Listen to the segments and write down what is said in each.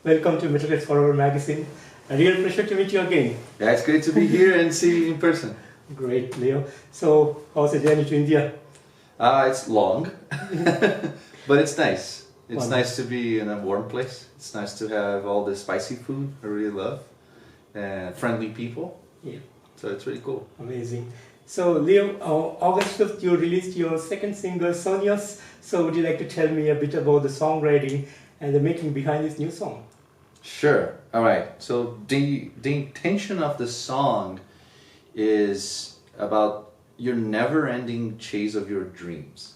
Welcome to Metal Forever magazine. A real pleasure to meet you again. Yeah, it's great to be here and see you in person. Great, Leo. So, how's the journey to India? It's long, but it's nice. It's nice to be in a warm place. It's nice to have all the spicy food I really love and friendly people. Yeah. So it's really cool. Amazing. So, Leo, August 5th, you released your second single, Sonhos. So, would you like to tell me a bit about the songwriting and the making behind this new song? Sure. All right. So the intention of the song is about your never-ending chase of your dreams.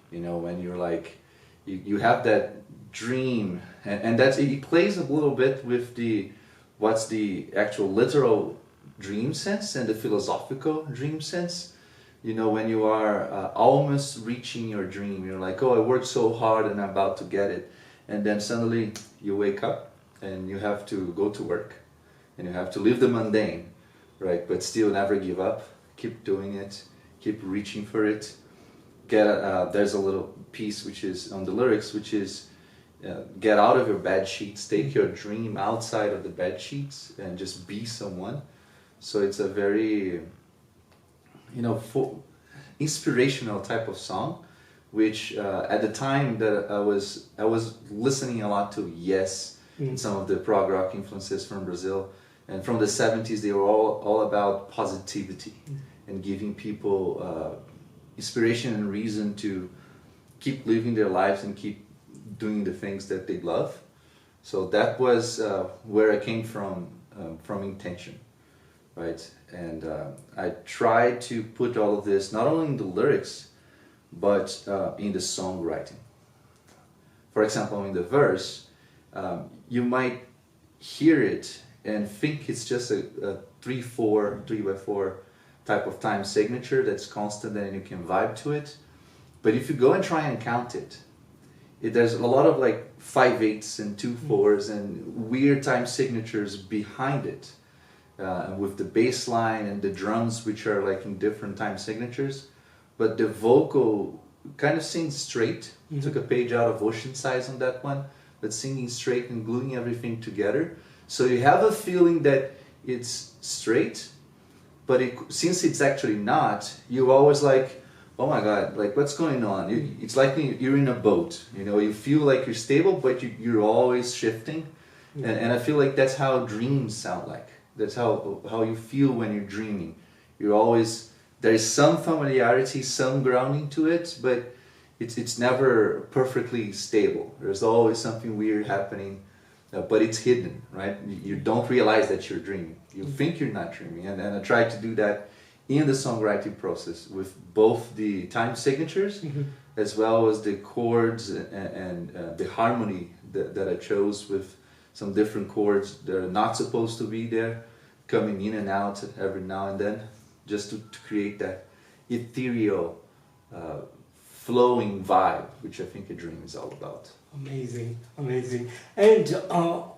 You know, when you're like, you have that dream, and that's it plays a little bit with what's the actual literal dream sense and the philosophical dream sense. You know, when you are almost reaching your dream, you're like, oh, I worked so hard and I'm about to get it, and then suddenly you wake up and you have to go to work and you have to live the mundane, right? But still never give up, keep doing it, keep reaching for it. There's a little piece which is on the lyrics, which is get out of your bed sheets, take your dream outside of the bed sheets and just be someone. So it's a very, inspirational type of song, which at the time that I was listening a lot to Yes, and some of the prog rock influences from Brazil, and from the 70s they were all about positivity and giving people inspiration and reason to keep living their lives and keep doing the things that they love. So that was where I came from intention, right? And I tried to put all of this not only in the lyrics but in the songwriting. For example, in the verse, you might hear it and think it's just a 3/4 type of time signature that's constant and you can vibe to it. But if you go and try and count it, there's a lot of like 5/8 and 2/4 and weird time signatures behind it, with the bass line and the drums, which are like in different time signatures. But the vocal kind of sings straight. Took a page out of OCEANSIZE on that one, but singing straight and gluing everything together. So you have a feeling that it's straight, but since it's actually not, you always like, oh my God, like what's going on? It's like you're in a boat, you know, you feel like you're stable, but you're always shifting. And I feel like that's how dreams sound like. That's how you feel when you're dreaming. You're always, there is some familiarity, some grounding to it, but it's never perfectly stable. There's always something weird happening, but it's hidden, right? You don't realize that you're dreaming. You think you're not dreaming, and I try to do that in the songwriting process with both the time signatures as well as the chords and the harmony that I chose with some different chords that are not supposed to be there, coming in and out every now and then, just to create that ethereal flowing vibe, which I think a dream is all about. Amazing, amazing. And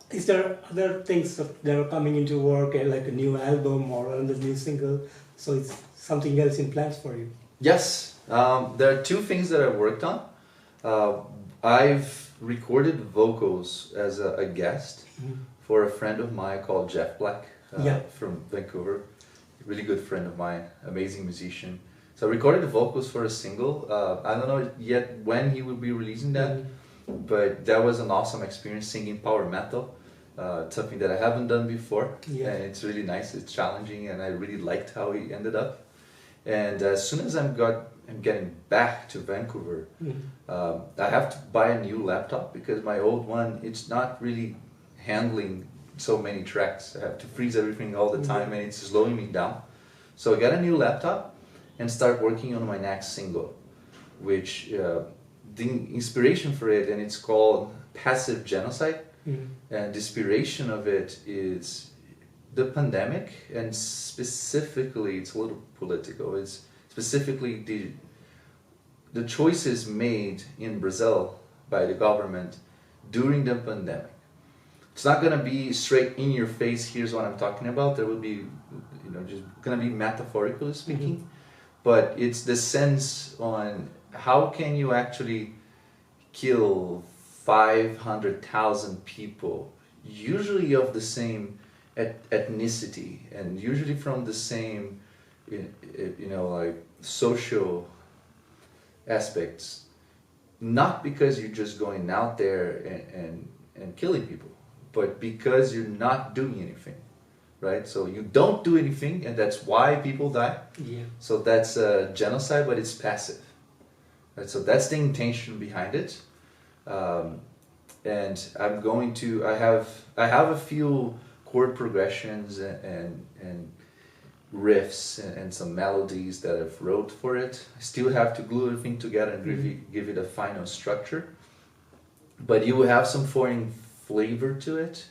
is there other things that are coming into work, like a new album or another new single? So it's something else in plans for you? Yes, there are two things that I've worked on. I've recorded vocals as a guest for a friend of mine called Jeff Black from Vancouver. A really good friend of mine, amazing musician. So I recorded the vocals for a single. I don't know yet when he will be releasing that, but that was an awesome experience singing power metal, something that I haven't done before, and it's really nice, it's challenging, and I really liked how he ended up. And as soon as I'm getting back to Vancouver, I have to buy a new laptop because my old one, it's not really handling so many tracks. I have to freeze everything all the time and it's slowing me down. So I got a new laptop and start working on my next single, which the inspiration for it, and it's called Passive Genocide, and the inspiration of it is the pandemic, and specifically, it's a little political, it's specifically the choices made in Brazil by the government during the pandemic. It's not going to be straight in your face, here's what I'm talking about, there will be, just going to be metaphorically speaking, but it's the sense on how can you actually kill 500,000 people usually of the same ethnicity and usually from the same, like social aspects. Not because you're just going out there and killing people, but because you're not doing anything, right? So you don't do anything, and that's why people die. Yeah. So that's genocide, but it's passive. Right? So that's the intention behind it. And I'm going to. I have a few chord progressions and riffs and some melodies that I've wrote for it. I still have to glue everything together and give it a final structure. But you will have some foreign flavor to it,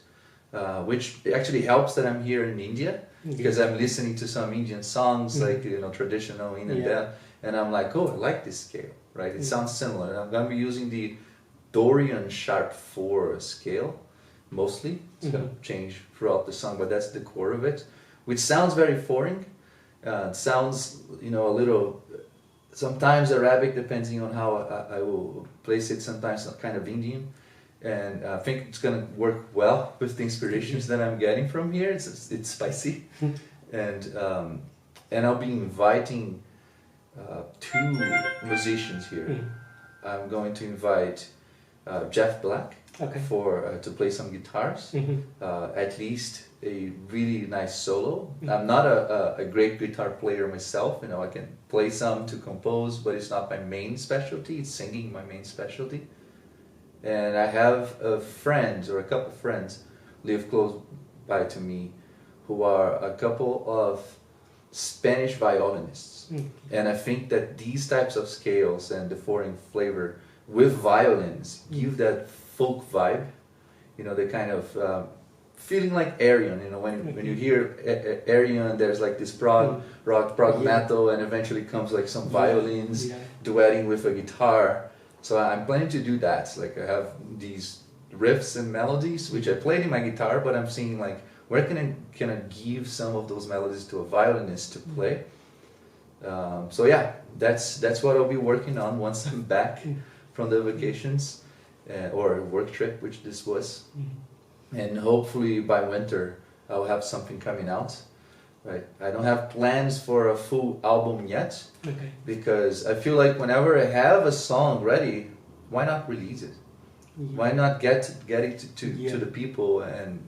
which actually helps that I'm here in India, because I'm listening to some Indian songs, like traditional in and there, and I'm like, oh, I like this scale, right? It sounds similar. And I'm going to be using the Dorian sharp 4 scale mostly. It's going to change throughout the song, but that's the core of it, which sounds very foreign. It sounds, a little, sometimes Arabic, depending on how I will place it, sometimes kind of Indian. And I think it's going to work well with the inspirations that I'm getting from here. It's spicy. And I'll be inviting 2 musicians here. I'm going to invite Jeff Black to play some guitars, at least a really nice solo. I'm not a great guitar player myself, I can play some to compose, but it's not my main specialty. It's singing my main specialty. And I have a couple of friends live close by to me who are a couple of Spanish violinists. And I think that these types of scales and the foreign flavor with violins give that folk vibe, the kind of feeling like AYREON, when you hear AYREON, there's like this prog rock, prog metal, and eventually comes like some violins duetting with a guitar. So I'm planning to do that. Like I have these riffs and melodies, which I played in my guitar, but I'm seeing like, where can I give some of those melodies to a violinist to play? So yeah, that's what I'll be working on once I'm back from the vacations or work trip, which this was. And hopefully by winter I'll have something coming out. Right. I don't have plans for a full album yet, because I feel like whenever I have a song ready, why not release it? Why not get it to the people, and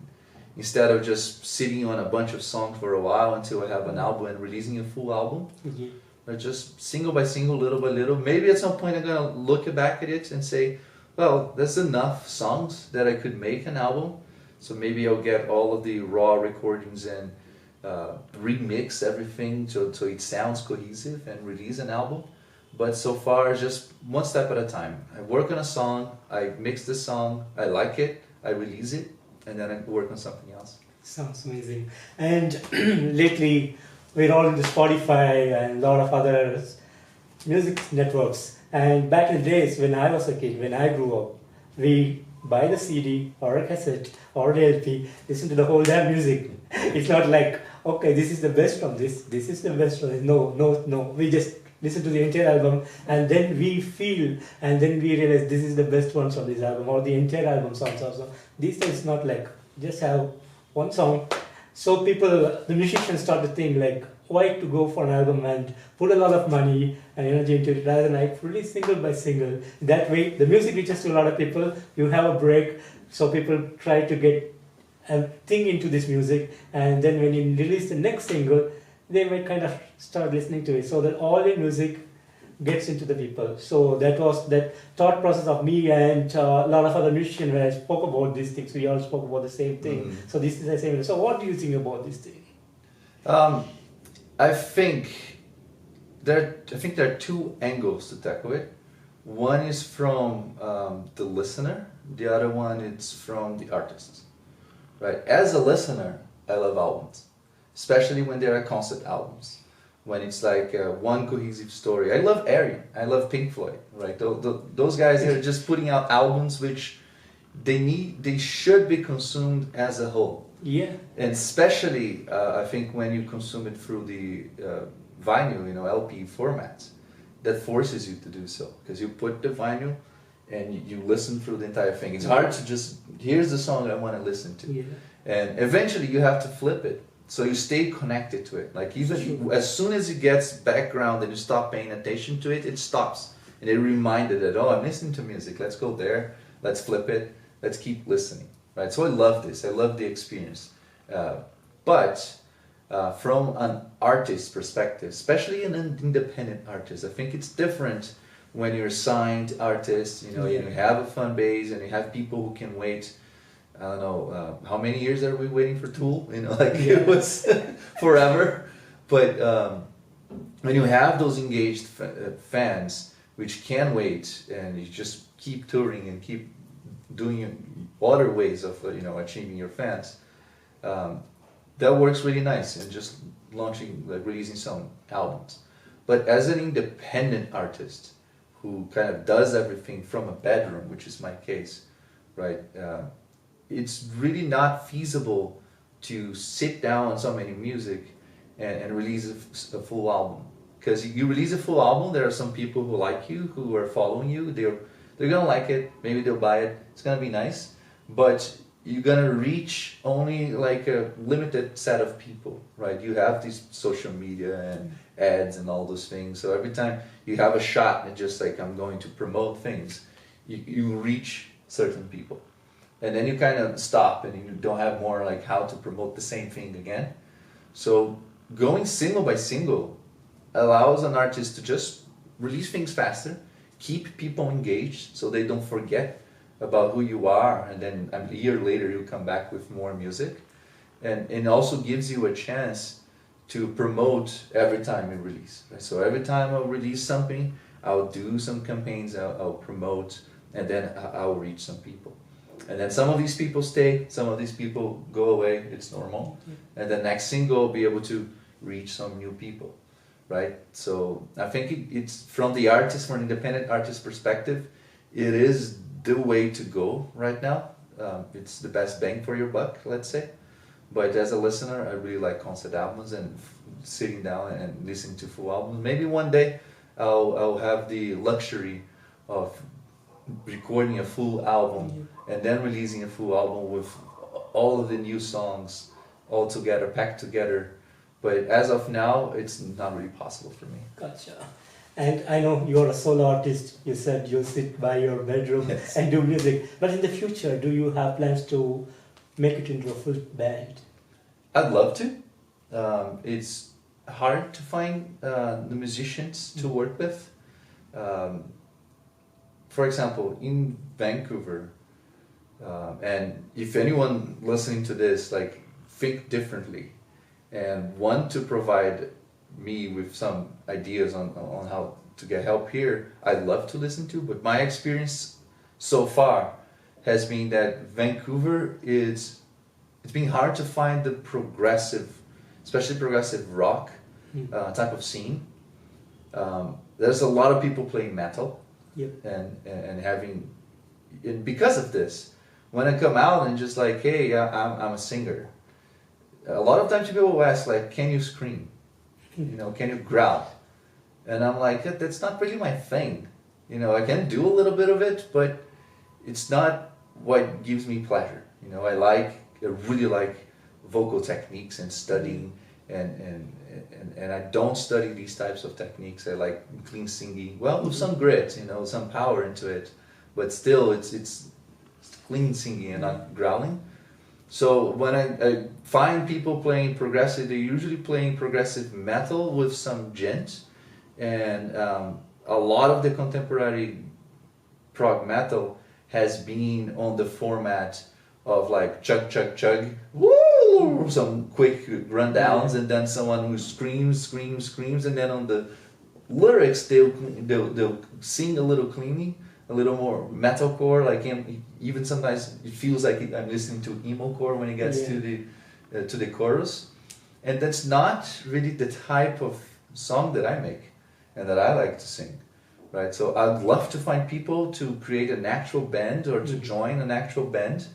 instead of just sitting on a bunch of songs for a while until I have an album and releasing a full album, or just single by single, little by little. Maybe at some point I'm gonna look back at it and say, well, that's enough songs that I could make an album. So maybe I'll get all of the raw recordings and remix everything so it sounds cohesive and release an album. But so far, just one step at a time. I work on a song, I mix the song, I like it, I release it, and then I work on something else. Sounds amazing. And lately, we're all into Spotify and a lot of other music networks. And back in the days when I was a kid, when I grew up, we buy the CD or a cassette or the LP, listen to the whole damn music. It's not like, okay, this is the best from this is the best from this. No. We just listen to the entire album, and then we feel, and then we realize this is the best one from this album, or the entire album songs also. These days, not like, just have one song. So the musicians start to think like, why to go for an album and put a lot of money and energy into it, rather than like release single by single. That way, the music reaches to a lot of people. You have a break, so people try to get and think into this music, and then when you release the next single, they might kind of start listening to it, so that all your music gets into the people. So that was that thought process of me and a lot of other musicians. When I spoke about these things, we all spoke about the same thing. So this is the same. So what do you think about this thing? I think there are 2 angles to tackle it. One is from the listener. The other one is from the artist. Right. As a listener, I love albums, especially when there are concept albums, when it's like one cohesive story. I love AYREON. I love Pink Floyd. Right. Those guys are just putting out albums which they should be consumed as a whole. Yeah. And especially, I think when you consume it through the vinyl, LP format, that forces you to do so, because you put the vinyl and you listen through the entire thing. It's hard to just, here's the song I want to listen to. Yeah. And eventually you have to flip it. So you stay connected to it. Like even as soon as it gets background and you stop paying attention to it, it stops. And it reminded that, oh, I'm listening to music. Let's go there. Let's flip it. Let's keep listening. Right? So I love this. I love the experience. But from an artist perspective, especially an independent artist, I think it's different when you're a signed artist, you know, you have a fan base and you have people who can wait. I don't know, how many years are we waiting for Tool? You know, like it was forever. But when you have those engaged fans, which can wait, and you just keep touring and keep doing other ways of, you know, achieving your fans, that works really nice, and just launching, like releasing some albums. But as an independent artist who kind of does everything from a bedroom, which is my case, right? It's really not feasible to sit down on somebody's music and release a full album. Because you release a full album, there are some people who like you, who are following you, they're gonna like it, maybe they'll buy it, it's gonna be nice, but you're gonna reach only like a limited set of people, right? You have these social media and ads and all those things, so every time you have a shot and just like, I'm going to promote things, you reach certain people. And then you kind of stop and you don't have more like how to promote the same thing again. So going single by single allows an artist to just release things faster, keep people engaged so they don't forget about who you are, and then a year later you come back with more music. And it also gives you a chance to promote every time you release. Right? So every time I'll release something, I'll do some campaigns, I'll promote, and then I'll reach some people. And then some of these people stay, some of these people go away, it's normal. And the next single will be able to reach some new people, right? So I think it's from the artist, from an independent artist perspective, it is the way to go right now. It's the best bang for your buck, let's say. But as a listener, I really like concept albums and sitting down and listening to full albums. Maybe one day I'll have the luxury of recording a full album and then releasing a full album with all of the new songs all together, packed together. But as of now, it's not really possible for me. Gotcha. And I know you're a solo artist. You said you sit by your bedroom and do music. But in the future, do you have plans to make it into a full band? I'd love to. It's hard to find the musicians to work with. For example, in Vancouver, and if anyone listening to this, like, think differently and want to provide me with some ideas on how to get help here, I'd love to listen to, but my experience so far has been that Vancouver it's been hard to find the progressive, especially progressive rock type of scene. There's a lot of people playing metal. Yep. And because of this, when I come out and just like, hey, I'm a singer, a lot of times people will ask like, can you scream? You know, can you growl? And I'm like, that's not really my thing. You know, I can do a little bit of it, but it's not what gives me pleasure. You know, I really like vocal techniques and studying, and I don't study these types of techniques. I like clean singing, well, with some grit, you know, some power into it, but still it's clean singing and not growling. So when I find people playing progressive, they're usually playing progressive metal with some djent, and a lot of the contemporary prog metal has been on the format of like chug chug chug, woo, some quick rundowns, and then someone who screams, and then on the lyrics they'll sing a little cleanly, a little more metalcore, like even sometimes it feels like I'm listening to emo-core when it gets to the chorus, and that's not really the type of song that I make and that I like to sing, right? So I'd love to find people to create an actual band or to join an actual band,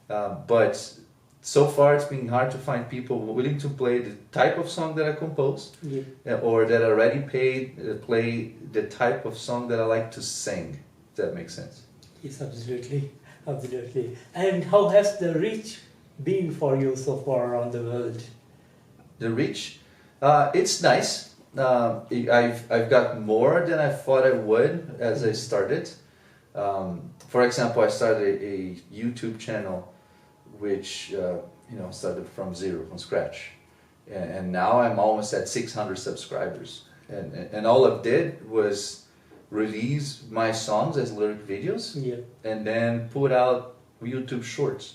but so far it's been hard to find people willing to play the type of song that I compose, or that already play the type of song that I like to sing. If that makes sense. Yes, absolutely, absolutely. And how has the reach been for you so far around the world? The reach, it's nice. I've got more than I thought I would as I started. For example, I started a YouTube channel, which started from zero, from scratch, and now I'm almost at 600 subscribers. And all I did was release my songs as lyric videos, Yeah. and then put out YouTube shorts.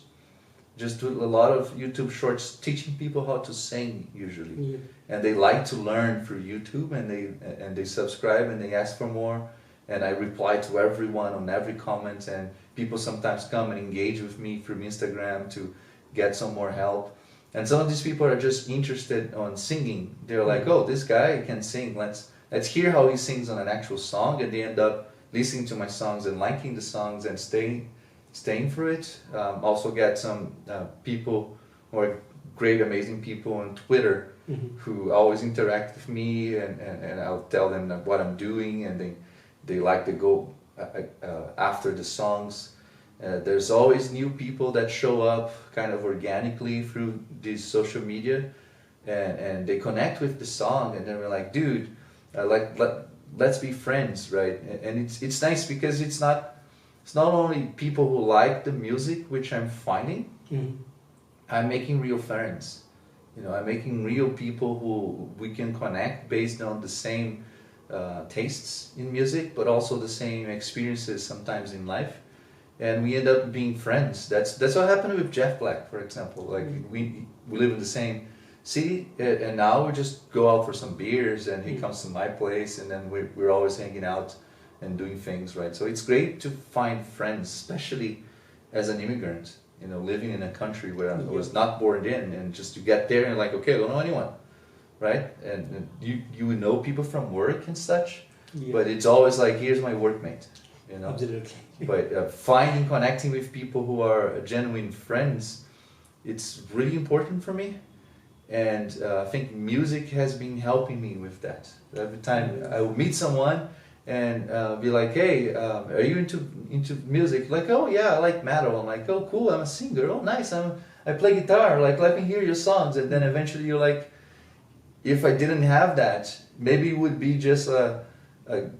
Just do a lot of YouTube shorts teaching people how to sing usually. Yeah. And they like to learn through YouTube, and they subscribe and they ask for more, and I reply to everyone on every comment, and people sometimes come and engage with me through Instagram to get some more help. And some of these people are just interested on singing. They're like, oh, this guy can sing, let's hear how he sings on an actual song, and they end up listening to my songs and liking the songs and staying for it. Also get some people who are great, amazing people on Twitter who always interact with me, and I'll tell them what I'm doing, and they like to go after the songs. There's always new people that show up kind of organically through these social media, and they connect with the song, and then we're like, dude, let's be friends, right? And it's nice because it's not only people who like the music, which I'm finding. I'm making real friends. I'm making real people who we can connect based on the same tastes in music, but also the same experiences sometimes in life, and we end up being friends. That's what happened with Jeff Black, for example. Like we live in the same city, and now we just go out for some beers, and he comes to my place, and then we're always hanging out and doing things, right? So it's great to find friends, especially as an immigrant, living in a country where I was not born in, and just to get there and like, okay, I don't know anyone, right? And you would know people from work and such, but it's always like, here's my workmate, Absolutely. But connecting with people who are genuine friends, it's really important for me. And I think music has been helping me with that. Every time I will meet someone and be like, hey, are you into music? Like, oh yeah, I like metal. I'm like, oh cool, I'm a singer. Oh nice, I play guitar. Like, let me hear your songs. And then eventually you're like, if I didn't have that, maybe it would be just a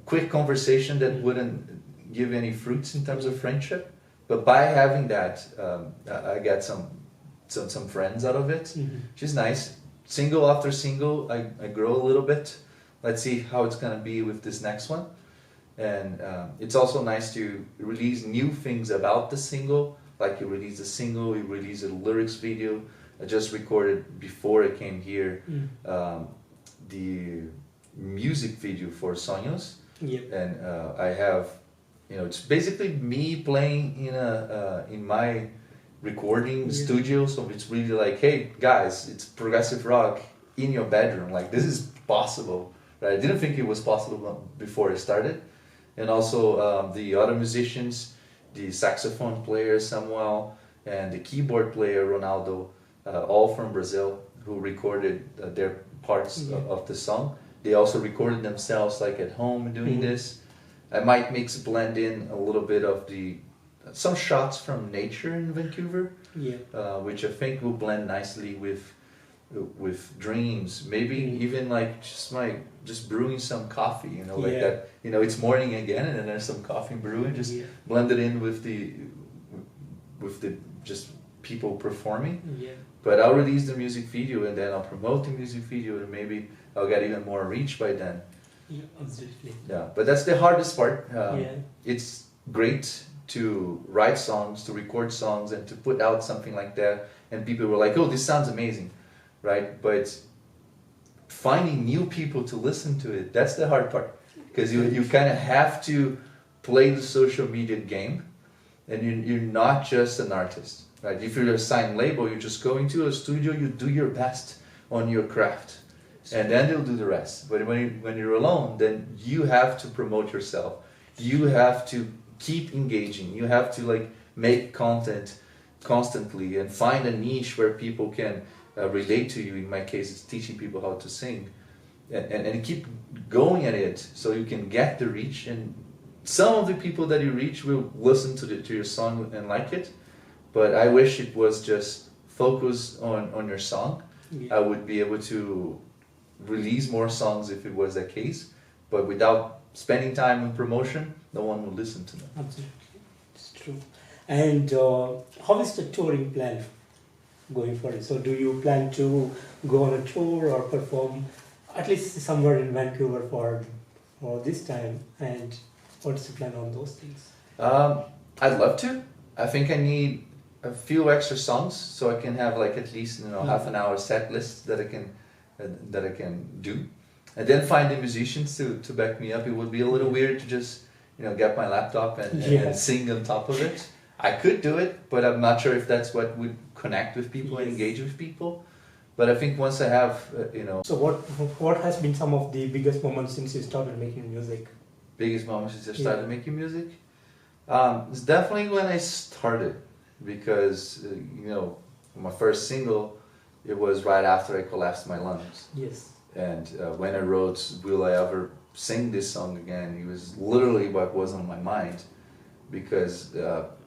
quick conversation that wouldn't give any fruits in terms of friendship. But by having that, I get some friends out of it, which is nice. Single after single, I grow a little bit. Let's see how it's gonna be with this next one. And it's also nice to release new things about the single. Like you release a single, you release a lyrics video. I just recorded before I came here the music video for Sonhos. And I have, it's basically me playing in my recording studio. So it's really like, hey guys, it's progressive rock in your bedroom. Like, this is possible. Right? I didn't think it was possible before I started. And also the other musicians, the saxophone player Samuel and the keyboard player Ronaldo, all from Brazil, who recorded their parts of the song. They also recorded themselves like at home doing this. I might blend in a little bit of some shots from nature in Vancouver, which I think will blend nicely with dreams. Maybe even like just brewing some coffee, like that. It's morning again, and then there's some coffee brewing. Just blend it in with the just people performing. But I'll release the music video, and then I'll promote the music video, and maybe I'll get even more reach by then. Absolutely. Yeah, but that's the hardest part. It's great to write songs, to record songs, and to put out something like that, and people were like, oh, this sounds amazing, right? But finding new people to listen to it, that's the hard part, because you kind of have to play the social media game, and you're not just an artist, right? If you're a signed label, you just go into a studio, you do your best on your craft, and then they'll do the rest. But when you're alone, then you have to promote yourself. You have to keep engaging. You have to make content constantly and find a niche where people can relate to you. In my case, it's teaching people how to sing, and keep going at it so you can get the reach and some of the people that you reach will listen to your song and like it, but I wish it was just focus on your song. Yeah. I would be able to release more songs if it was that case, but without spending time on promotion, no one would listen to them. Absolutely, it's true. And how is the touring plan going forward? So do you plan to go on a tour or perform at least somewhere in Vancouver for this time? And what's the plan on those things? I'd love to. I think I need a few extra songs so I can have like at least half an hour set list that I can do, and then find the musicians to back me up. It would be a little weird to just get my laptop and sing on top of it. I could do it, but I'm not sure if that's what would connect with people and engage with people. But I think once I have So what has been some of the biggest moments since you started making music? Biggest moments since I started making music? It's definitely when I started, because my first single, it was right after I collapsed my lungs. Yes. And when I wrote "Will I Ever Sing This Song Again," it was literally what was on my mind, because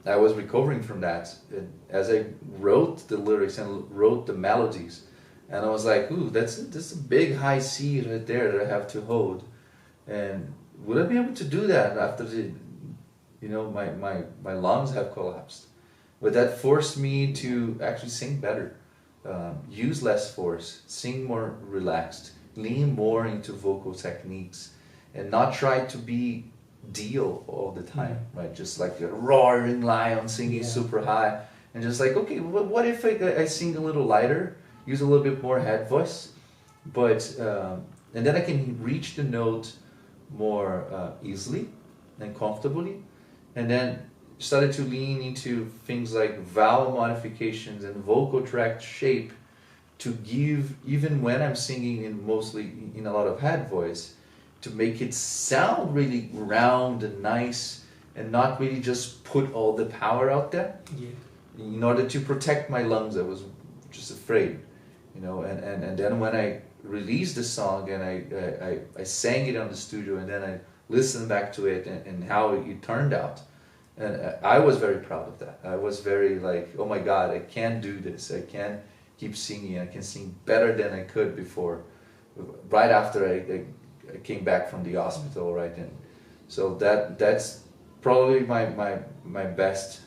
I was recovering from that. And as I wrote the lyrics and wrote the melodies, and I was like, "Ooh, that's a big high C right there that I have to hold." And would I be able to do that after my lungs have collapsed? But that forced me to actually sing better, use less force, sing more relaxed, lean more into vocal techniques, and not try to be Dio all the time, right? Just like a roaring lion singing super high, and just like, okay, what if I sing a little lighter, use a little bit more head voice, but and then I can reach the note more easily and comfortably, and then started to lean into things like vowel modifications and vocal tract shape to give, even when I'm singing mostly in a lot of head voice, to make it sound really round and nice and not really just put all the power out there. Yeah. In order to protect my lungs, I was just afraid, and then when I released the song and I sang it on the studio, and then I listened back to it and how it turned out. And I was very proud of that. I was very like, oh my God, I can do this. I can keep singing. I can sing better than I could before, right after I came back from the hospital, right? And so that's probably my best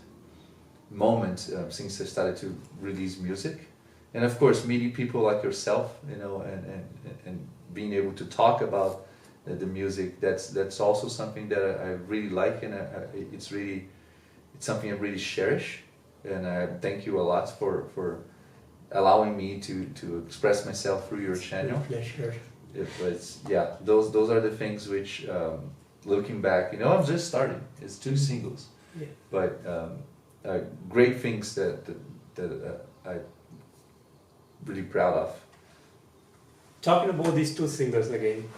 moment since I started to release music. And of course, meeting people like yourself, and being able to talk about the music, that's also something that I really like, and it's something I really cherish, and I thank you a lot for allowing me to express myself through your channel. Pleasure. Those are the things which, looking back, I'm just starting. It's 2 singles, but great things that I'm really proud of. Talking about these 2 singles again,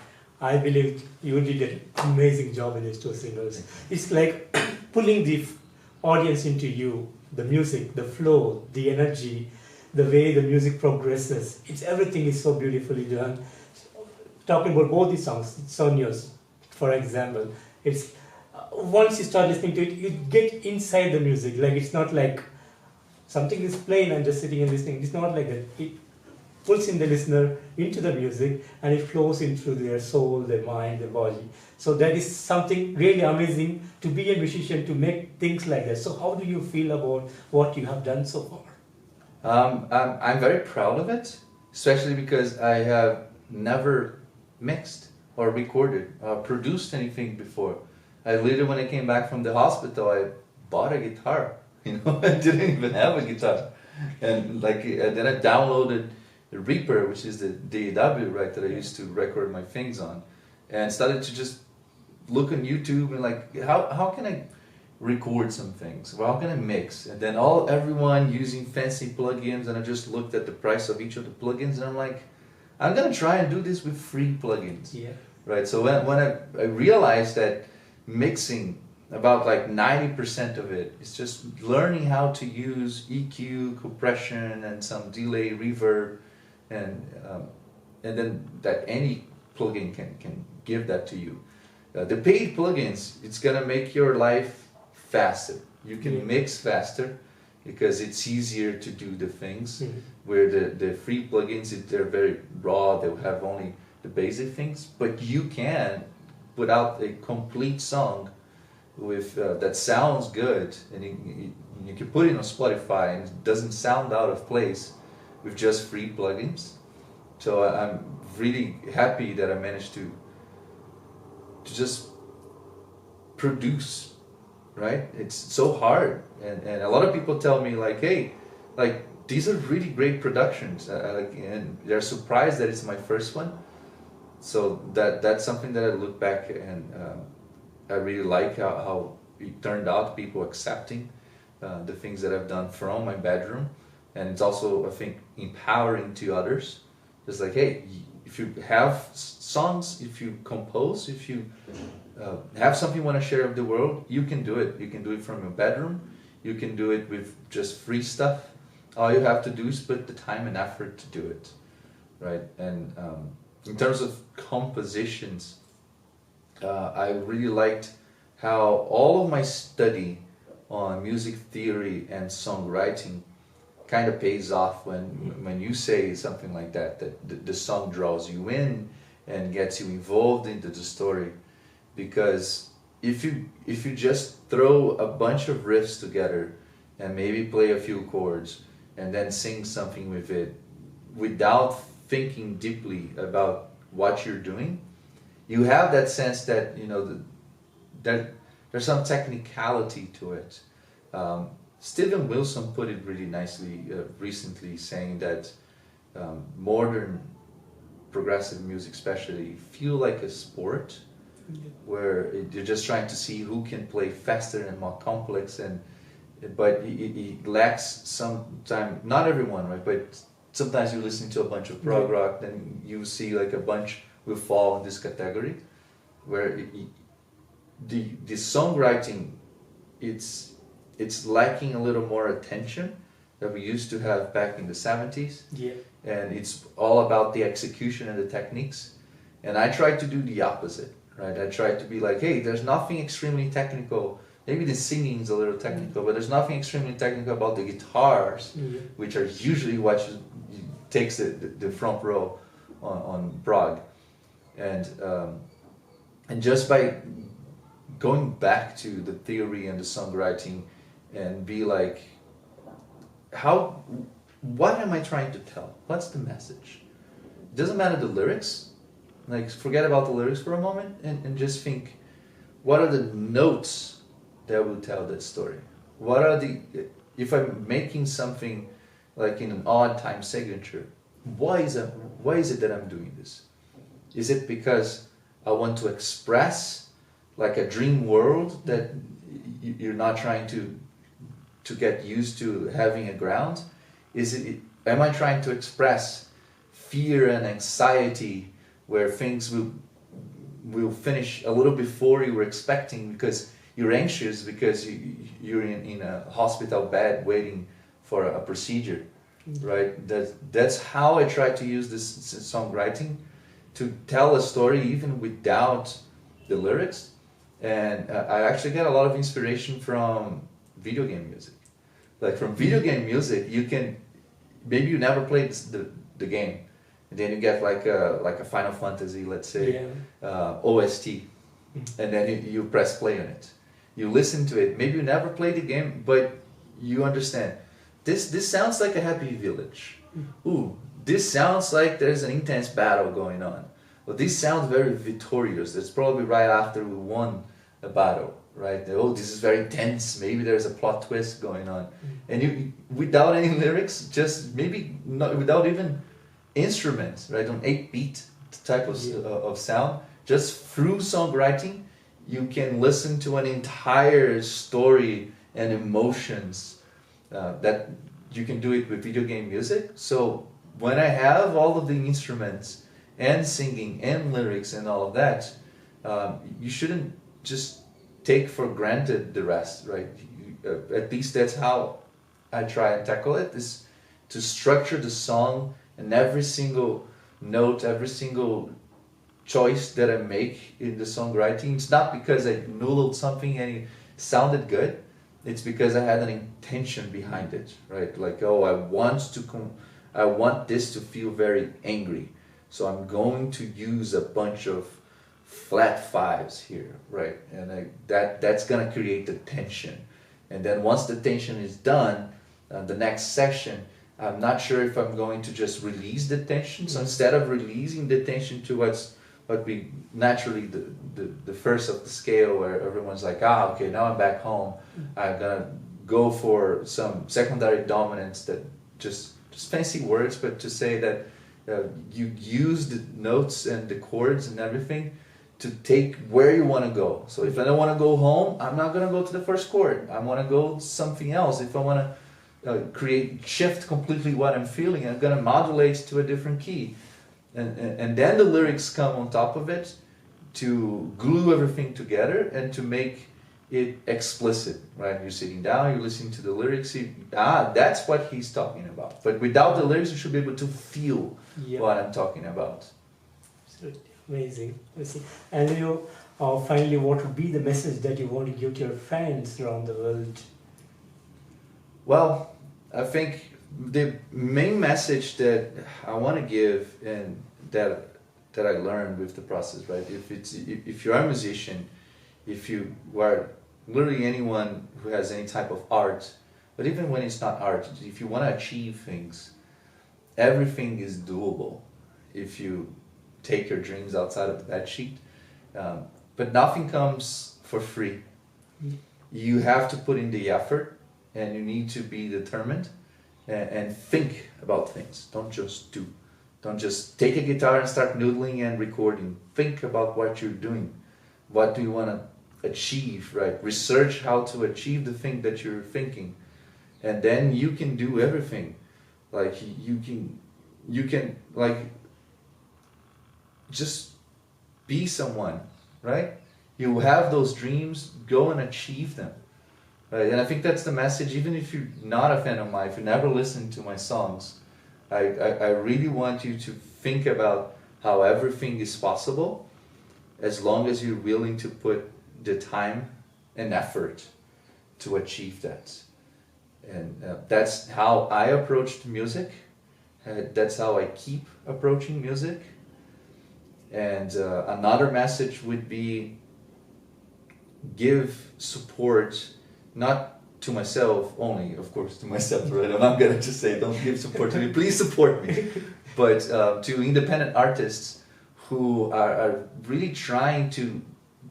I believe you did an amazing job in these 2 singles. It's like pulling the audience into you, the music, the flow, the energy, the way the music progresses. Everything is so beautifully done. Talking about both these songs, Sonhos, for example, it's once you start listening to it, you get inside the music. Like, it's not like something is playing and just sitting and listening. It's not like that. It pulls in the listener into the music, and it flows into their soul, their mind, their body. So that is something really amazing to be a musician, to make things like that. So how do you feel about what you have done so far? I'm very proud of it, especially because I have never mixed or recorded or produced anything before. I literally, when I came back from the hospital, I bought a guitar. I didn't even have a guitar, and then I downloaded the Reaper, which is the DAW, right, that I used to record my things on, and started to just look on YouTube and like, how can I record some things? Well, how can I mix? And then everyone using fancy plugins, and I just looked at the price of each of the plugins, and I'm like, I'm gonna try and do this with free plugins. Yeah. Right. So when I realized that mixing, about like 90% of it is just learning how to use EQ, compression, and some delay, reverb, and then that any plugin can give that to you. The paid plugins, it's gonna make your life faster. You can mix faster because it's easier to do the things. Where the free plugins, they're very raw, they'll have only the basic things, but you can put out a complete song with that sounds good, and you can put it on Spotify and it doesn't sound out of place with just free plugins. So I'm really happy that I managed to just produce, right? It's so hard, and a lot of people tell me like, hey, like these are really great productions, and they're surprised that it's my first one. So that's something that I look back and I really like how it turned out, people accepting the things that I've done from my bedroom, and it's also, I think, empowering to others. Just like, hey, if you have songs, if you compose, if you have something you want to share with the world, you can do it. You can do it from your bedroom. You can do it with just free stuff. All you have to do is put the time and effort to do it, right? And in terms of compositions, I really liked how all of my study on music theory and songwriting kind of pays off when you say something like that the song draws you in and gets you involved into the story. Because if you just throw a bunch of riffs together and maybe play a few chords and then sing something with it without thinking deeply about what you're doing, you have that sense that, you know, that there's some technicality to it. Steven Wilson put it really nicely recently, saying that modern progressive music especially feel like a sport, where you're just trying to see who can play faster and more complex, but it lacks sometimes, not everyone, right, but sometimes you listen to a bunch of prog rock, then you see like a bunch will fall in this category, where the songwriting, it's lacking a little more attention that we used to have back in the 70s. And it's all about the execution and the techniques. And I try to do the opposite, right? I try to be like, hey, there's nothing extremely technical. Maybe the singing is a little technical, but there's nothing extremely technical about the guitars, which are usually what takes the front row on prog. And just by going back to the theory and the songwriting and be like, what am I trying to tell? What's the message? It doesn't matter the lyrics. Like, forget about the lyrics for a moment and just think, what are the notes that will tell that story? What are if I'm making something like in an odd time signature, why is it that I'm doing this? Is it because I want to express like a dream world that you're not trying to get used to having a ground? Am I trying to express fear and anxiety where things will finish a little before you were expecting because you're anxious because you're in a hospital bed waiting for a procedure, right? That's how I try to use this songwriting to tell a story even without the lyrics. And I actually get a lot of inspiration from video game music. Like from video game music, maybe you never played the game, and then you get like a Final Fantasy, let's say, OST, and then you press play on it. You listen to it. Maybe you never played the game, but you understand. This sounds like a happy village. Ooh, this sounds like there's an intense battle going on. Well, this sounds very victorious. It's probably right after we won a battle, right? Oh, this is very tense. Maybe there's a plot twist going on. And you, without any lyrics, just maybe not, without even instruments, right? On 8-beat type of sound, just through songwriting, you can listen to an entire story and emotions that you can do it with video game music. So when I have all of the instruments and singing and lyrics and all of that, you shouldn't just take for granted the rest, right? At least that's how I try and tackle it, is to structure the song and every single note, every single choice that I make in the songwriting. It's not because I noodled something and it sounded good. It's because I had an intention behind it, right? Like, oh, I want this to feel very angry, so I'm going to use a bunch of flat fives here, right? And that's gonna create the tension. And then once the tension is done, the next section, I'm not sure if I'm going to just release the tension. So instead of releasing the tension to what we naturally, the first of the scale where everyone's like, okay, now I'm back home, I'm gonna go for some secondary dominants that just fancy words, but to say that you use the notes and the chords and everything to take where you want to go. So if I don't want to go home, I'm not going to go to the first chord. I want to go something else. If I want to shift completely what I'm feeling, I'm going to modulate to a different key. And then the lyrics come on top of it to glue everything together and to make it explicit, right? You're sitting down, you're listening to the lyrics, that's what he's talking about. But without the lyrics, you should be able to feel what I'm talking about. Absolutely. Amazing. And you, finally, what would be the message that you want to give to your fans around the world? Well, I think the main message that I want to give, and that I learned with the process, right? If you are a musician, if you are literally anyone who has any type of art, but even when it's not art, if you want to achieve things, everything is doable if you take your dreams outside of the bed sheet. But nothing comes for free. You have to put in the effort, and you need to be determined and think about things. Don't just do. Don't just take a guitar and start noodling and recording. Think about what you're doing. What do you want to achieve, right? Research how to achieve the thing that you're thinking. And then you can do everything. Like you can like just be someone, right? You have those dreams, go and achieve them. Right? And I think that's the message, even if you're not a fan of mine, if you never listen to my songs, I really want you to think about how everything is possible as long as you're willing to put the time and effort to achieve that. And that's how I approached music. That's how I keep approaching music. And another message would be give support, not to myself only, of course, to myself, right? I'm not gonna just say don't give support to me, please support me. But to independent artists who are really trying to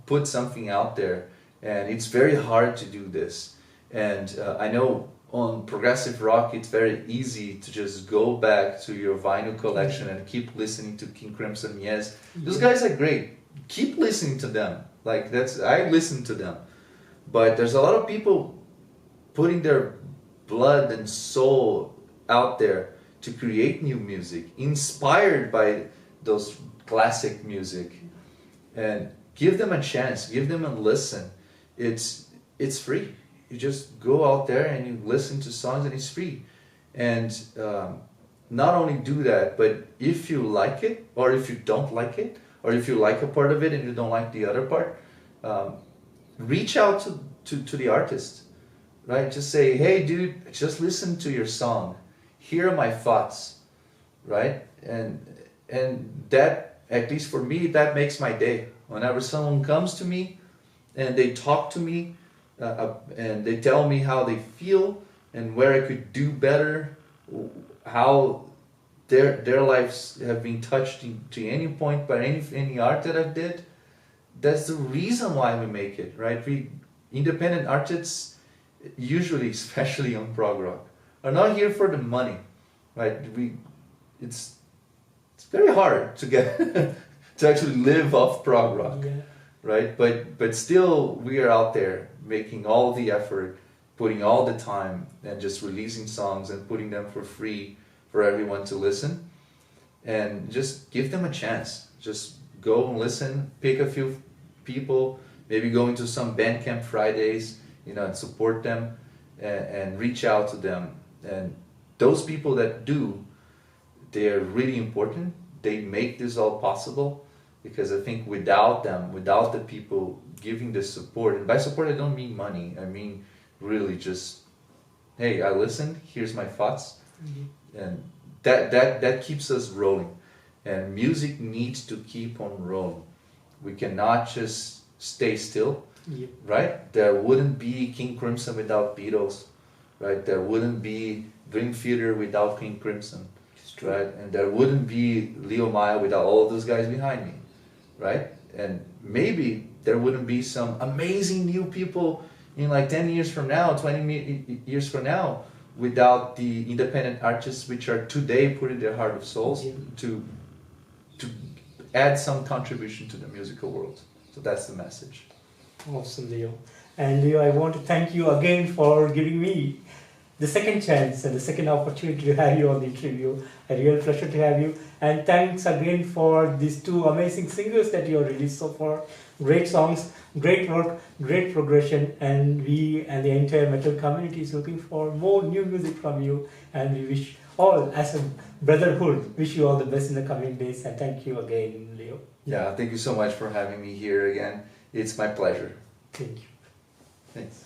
put something out there, and it's very hard to do this. And I know on progressive rock, it's very easy to just go back to your vinyl collection and keep listening to King Crimson. Yes, those guys are great. Keep listening to them. Like I listen to them. But there's a lot of people putting their blood and soul out there to create new music, inspired by those classic music. And give them a chance, give them a listen. It's free. You just go out there and you listen to songs and it's free. And not only do that, but if you like it, or if you don't like it, or if you like a part of it and you don't like the other part, reach out to the artist, right? Just say, hey dude, just listen to your song. Here are my thoughts, right? And that, at least for me, that makes my day. Whenever someone comes to me and they talk to me, and they tell me how they feel and where I could do better, how their lives have been touched to any point by any art that I've did. That's the reason why we make it, right? We independent artists, usually, especially on prog rock, are not here for the money, right? It's very hard to get to actually live off prog rock, right? But still, we are out there making all the effort, putting all the time, and just releasing songs and putting them for free for everyone to listen. And just give them a chance. Just go and listen, pick a few people, maybe go into some Bandcamp Fridays, and support them and reach out to them. And those people that do, they are really important. They make this all possible. because I think without them, without the people giving the support, and by support I don't mean money, I mean really just, hey, I listened, here's my thoughts, and that keeps us rolling. And music needs to keep on rolling. We cannot just stay still, right? There wouldn't be King Crimson without Beatles, right? There wouldn't be Dream Theater without King Crimson, right? And there wouldn't be Leo Maia without all those guys behind me, right? And maybe there wouldn't be some amazing new people in like 10 years from now, 20 years from now, without the independent artists which are today putting their heart and souls to add some contribution to the musical world. So that's the message. Awesome, Leo. And Leo, I want to thank you again for giving me the second chance and the second opportunity to have you on the interview. A real pleasure to have you. And thanks again for these two amazing singers that you have released so far. Great songs, great work, great progression, and we and the entire metal community is looking for more new music from you, and we wish all, as a brotherhood, wish you all the best in the coming days, and thank you again, Leo. Yeah, thank you so much for having me here again. It's my pleasure. Thank you. Thanks.